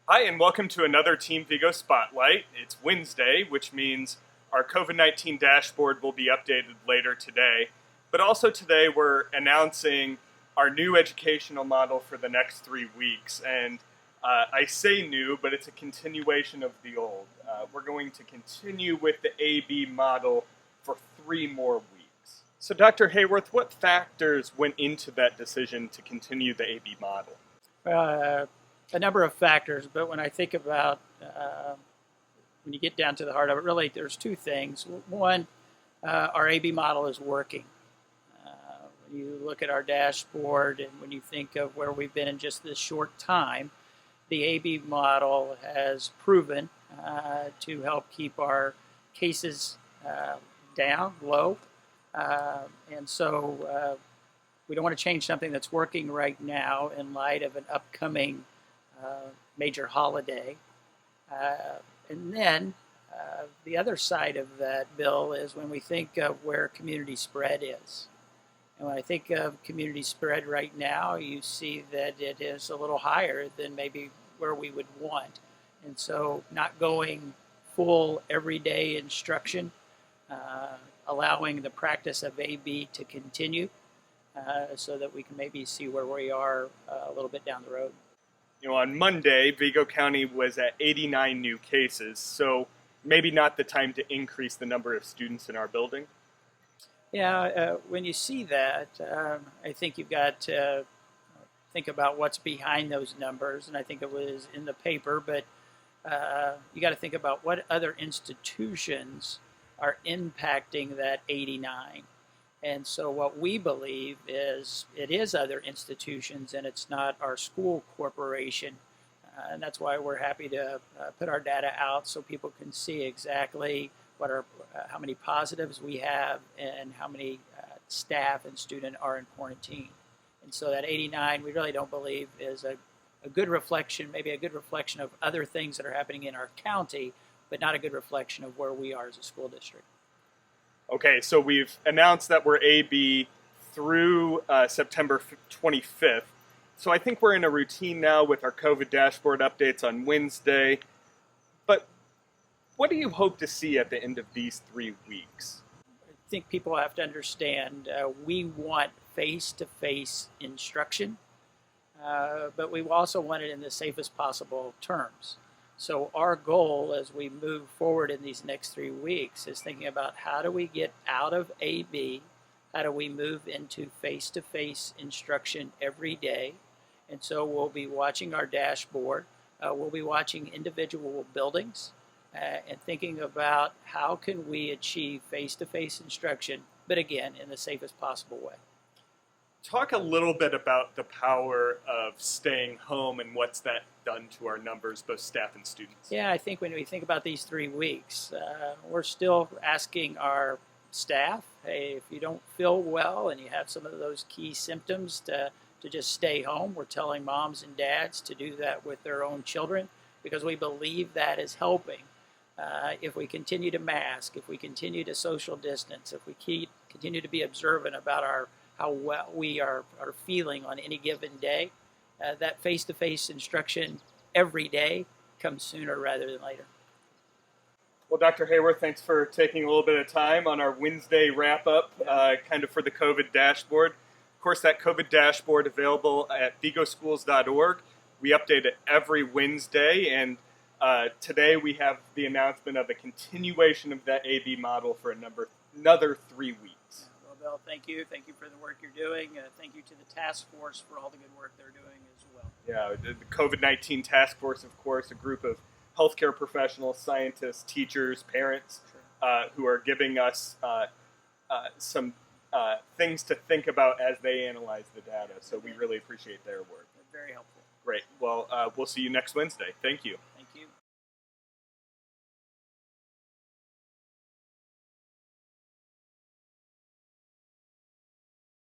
Hi, and welcome to another Team Vigo Spotlight. It's Wednesday, which means our COVID-19 dashboard will be updated later today. But also today we're announcing our new educational model for the next 3 weeks. And I say new, but it's a continuation of the old. We're going to continue with the AB model for 3 more weeks. So Dr. Hayworth, what factors went into that decision to continue the AB model? A number of factors, but when I think about when you get down to the heart of it, really there's 2 things. One, our AB model is working. When you look at our dashboard and when you think of where we've been in just this short time, the AB model has proven to help keep our cases down, low, and so we don't want to change something that's working right now in light of an upcoming major holiday. And then the other side of that, Bill, is when we think of where community spread is. And when I think of community spread right now, you see that it is a little higher than maybe where we would want. And so not going full everyday instruction, allowing the practice of AB to continue so that we can maybe see where we are a little bit down the road. You know, on Monday, Vigo County was at 89 new cases, so maybe not the time to increase the number of students in our building. Yeah, when you see that, I think you've got to think about what's behind those numbers, and I think it was in the paper, but you got to think about what other institutions are impacting that 89. And so what we believe is it is other institutions and it's not our school corporation. And that's why we're happy to put our data out so people can see exactly what how many positives we have and how many staff and student are in quarantine. And so that 89 we really don't believe is a good reflection, maybe a good reflection of other things that are happening in our county, but not a good reflection of where we are as a school district. Okay, so we've announced that we're AB through September 25th. So I think we're in a routine now with our COVID dashboard updates on Wednesday. But what do you hope to see at the end of these 3 weeks? I think people have to understand we want face-to-face instruction, but we also want it in the safest possible terms. So our goal as we move forward in these next 3 weeks is thinking about how do we get out of AB, how do we move into face-to-face instruction every day. And so we'll be watching our dashboard, we'll be watching individual buildings and thinking about how can we achieve face-to-face instruction, but again, in the safest possible way. Talk a little bit about the power of staying home and what's that done to our numbers, both staff and students. Yeah, I think when we think about these 3 weeks, we're still asking our staff, hey, if you don't feel well and you have some of those key symptoms to just stay home. We're telling moms and dads to do that with their own children because we believe that is helping. If we continue to mask, if we continue to social distance, if we continue to be observant about how well we are feeling on any given day, that face-to-face instruction every day comes sooner rather than later. Well, Dr. Hayworth, thanks for taking a little bit of time on our Wednesday wrap-up, kind of for the COVID dashboard. Of course, that COVID dashboard available at vigoschools.org. We update it every Wednesday, and today we have the announcement of a continuation of that AB model for another 3 weeks. Bill, thank you. Thank you for the work you're doing. Thank you to the task force for all the good work they're doing as well. Yeah, the COVID-19 task force, of course, a group of healthcare professionals, scientists, teachers, parents, who are giving us some things to think about as they analyze the data. So we really appreciate their work. Very helpful. Great. Well, we'll see you next Wednesday. Thank you.